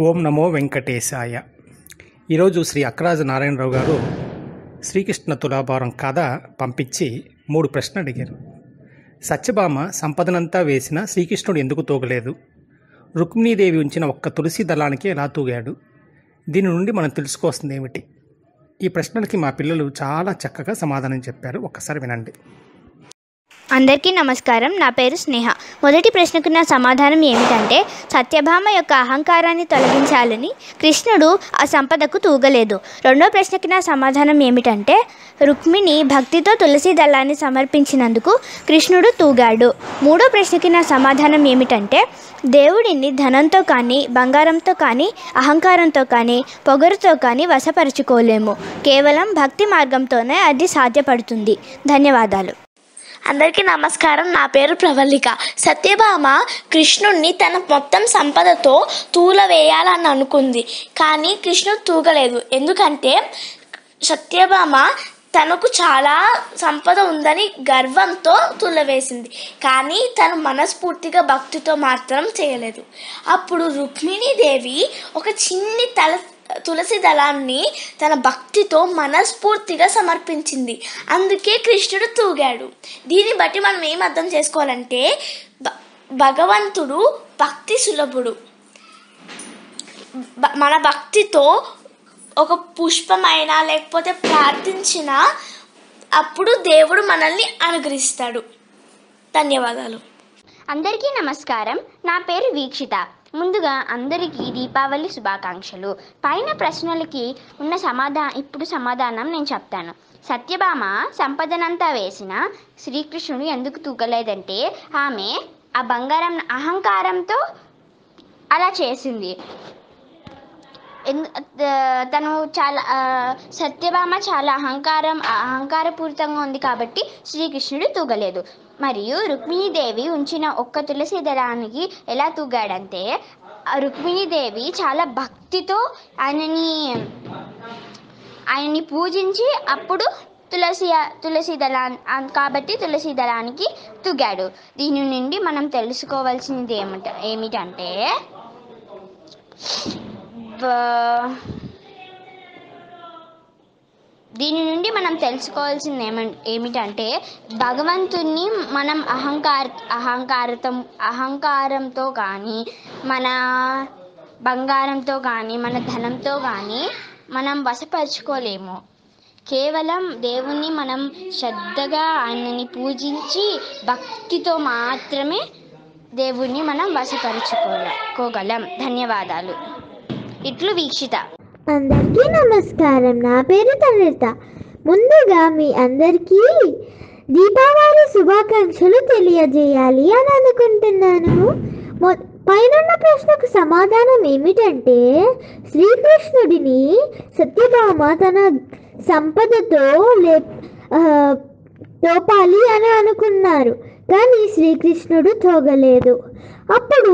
ఓం నమో వెంకటేశాయ. ఈరోజు శ్రీ అక్కరాజు నారాయణరావు గారు శ్రీకృష్ణ తులాభారం కథ పంపించి 3 ప్రశ్నలు అడిగారు. సత్యభామ సంపదనంతా వేసిన శ్రీకృష్ణుడు ఎందుకు తూగలేదు? రుక్మిణీదేవి ఉంచిన ఒక్క తులసి దళానికి ఎలా తూగాడు? దీని నుండి మనం తెలుసుకోవాల్సింది ఏమిటి? ఈ ప్రశ్నలకి మా పిల్లలు చాలా చక్కగా సమాధానం చెప్పారు. ఒక్కసారి వినండి. అందరికీ నమస్కారం. నా పేరు స్నేహ. మొదటి ప్రశ్నకు నా సమాధానం ఏమిటంటే, సత్యభామ యొక్క అహంకారాన్ని తొలగించాలని కృష్ణుడు ఆ సంపదకు తూగలేదు. రెండో ప్రశ్నకి నా సమాధానం ఏమిటంటే, రుక్మిణి భక్తితో తులసి దళాన్ని సమర్పించినందుకు కృష్ణుడు తూగాడు. మూడో ప్రశ్నకి నా సమాధానం ఏమిటంటే, దేవుడిని ధనంతో కానీ, బంగారంతో కానీ, అహంకారంతో కానీ, పొగరుతో కానీ వశపరుచుకోలేము. కేవలం భక్తి మార్గంతోనే అది సాధ్యపడుతుంది. ధన్యవాదాలు. అందరికీ నమస్కారం. నా పేరు ప్రవళిక. సత్యభామ కృష్ణుణ్ణి తన మొత్తం సంపదతో తూలవేయాలని అనుకుంది, కానీ కృష్ణుడు తూగలేదు. ఎందుకంటే సత్యభామ తనకు చాలా సంపద ఉందని గర్వంతో తూలవేసింది, కానీ తను మనస్ఫూర్తిగా భక్తితో మాత్రం చేయలేదు. అప్పుడు రుక్మిణీదేవి ఒక చిన్ని తులసి దళాన్ని తన భక్తితో మనస్ఫూర్తిగా సమర్పించింది. అందుకే కృష్ణుడు తూగాడు. దీన్ని బట్టి మనం ఏం అర్థం చేసుకోవాలంటే, భగవంతుడు భక్తి సులభుడు. మన భక్తితో ఒక పుష్పమైనా లేకపోతే ప్రార్థించిన అప్పుడు దేవుడు మనల్ని అనుగ్రహిస్తాడు. ధన్యవాదాలు. అందరికీ నమస్కారం. నా పేరు వీక్షిత. ముందుగా అందరికీ దీపావళి శుభాకాంక్షలు. పైన ప్రశ్నలకి ఉన్న ఇప్పుడు సమాధానం నేను చెప్తాను. సత్యభామ సంపదనంతా వేసిన శ్రీకృష్ణుడు ఎందుకు తూగలేదంటే, ఆమె ఆ బంగారం అహంకారంతో అలా చేసింది. తను చాలా సత్యభామ చాలా అహంకారపూరితంగా ఉంది కాబట్టి శ్రీకృష్ణుడు తూగలేదు. మరియు రుక్మిణీదేవి ఉంచిన ఒక్క తులసి దళానికి ఎలా తూగాడంటే, రుక్మిణీదేవి చాలా భక్తితో ఆయనని పూజించి అప్పుడు తులసి దళానికి తూగాడు. దీని నుండి మనం తెలుసుకోవాల్సింది ఏమిటంటే ఏమిటంటే భగవంతుణ్ణి మనం అహంకారంతో కానీ, మన బంగారంతో కానీ, మన ధనంతో కానీ మనం వశపరుచుకోలేము. కేవలం దేవుణ్ణి మనం శ్రద్ధగా ఆయనని పూజించి భక్తితో మాత్రమే దేవుణ్ణి మనం వశపరుచుకోగలం. ధన్యవాదాలు. ఇట్లు వీక్షిత. అందరికీ నమస్కారం. నా పేరు తనిత. ముందుగా మీ అందరికీ దీపావళి శుభాకాంక్షలు తెలియజేయాలి అని అనుకుంటున్నాను. పైన ప్రశ్నకు సమాధానం ఏమిటంటే, శ్రీకృష్ణుడిని సత్యభామ తన సంపదతో తోపాలి అని అనుకున్నారు, కానీ శ్రీకృష్ణుడు తోగలేదు. అప్పుడు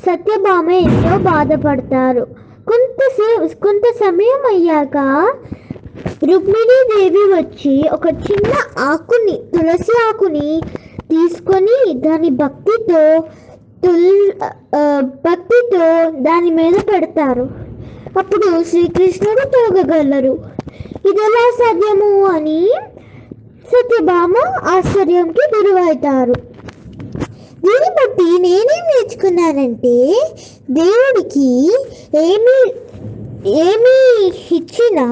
సత్యభామ ఎంతో బాధపడతారు. కొంత సమయం అయ్యాక రుక్మిణీదేవి వచ్చి ఒక చిన్న తులసి ఆకుని తీసుకొని దాని భక్తితో దాని మీద పెడతారు. అప్పుడు శ్రీకృష్ణుడు తోగగలరు. ఇది ఎలా సాధ్యము అని సత్యభామ ఆశ్చర్యంకి గురవుతారు. దీన్ని బట్టి నేనేం నేర్చుకున్నానంటే, దేవుడికి ఏమి ఇచ్చినా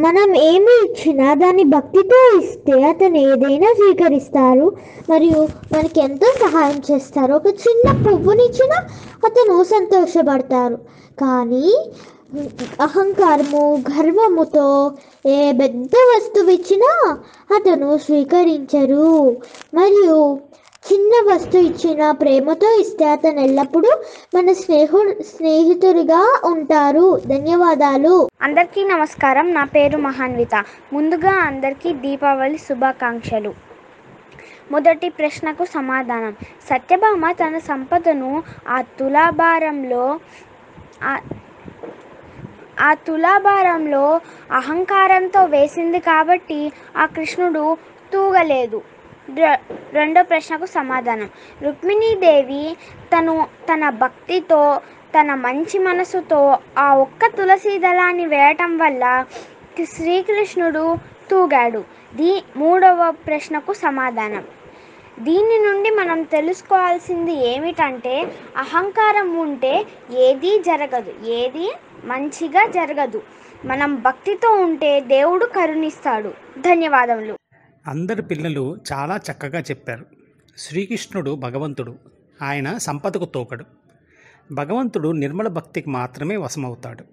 మనం ఏమి ఇచ్చినా దాన్ని భక్తితో ఇస్తే అతను ఏదైనా స్వీకరిస్తారు మరియు మనకి ఎంతో సహాయం చేస్తారు. ఒక చిన్న పువ్వునిచ్చినా అతను సంతోషపడతారు, కానీ అహంకారము గర్వముతో ఏ పెద్ద వస్తువు ఇచ్చినా అతను స్వీకరించరు. మరియు చిన్న వస్తువు ఇచ్చిన ప్రేమతో ఇస్తే అతను ఎల్లప్పుడూ మన స్నేహితుడిగా ఉంటారు. ధన్యవాదాలు. అందరికీ నమస్కారం. నా పేరు మహాన్విత. ముందుగా అందరికీ దీపావళి శుభాకాంక్షలు. మొదటి ప్రశ్నకు సమాధానం, సత్యభామ తన సంపదను ఆ తులాభారంలో అహంకారంతో వేసింది కాబట్టి ఆ కృష్ణుడు తూగలేదు. రెండో ప్రశ్నకు సమాధానం. రుక్మిణీదేవి తన భక్తితో, తన మంచి మనసుతో ఆ ఒక్క తులసి దళాన్ని వేయటం వల్ల శ్రీకృష్ణుడు తూగాడు. మూడవ ప్రశ్నకు సమాధానం. దీని నుండి మనం తెలుసుకోవాల్సింది ఏమిటంటే, అహంకారం ఉంటే ఏదీ జరగదు, ఏది మంచిగా జరగదు. మనం భక్తితో ఉంటే దేవుడు కరుణిస్తాడు. ధన్యవాదములు. అందరి పిల్లలు చాలా చక్కగా చెప్పారు. శ్రీకృష్ణుడు భగవంతుడు, ఆయన సంపదకు తోకడు. భగవంతుడు నిర్మల భక్తికి మాత్రమే వశమవుతాడు.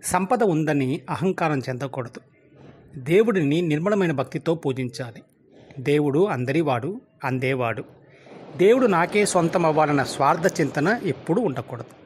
సంపద ఉందని అహంకారం చెందకూడదు. దేవుడిని నిర్మలమైన భక్తితో పూజించాలి. దేవుడు అందరివాడు, అందేవాడు. దేవుడు నాకే సొంతం అవ్వాలన్న స్వార్థ చింతన ఎప్పుడూ ఉండకూడదు.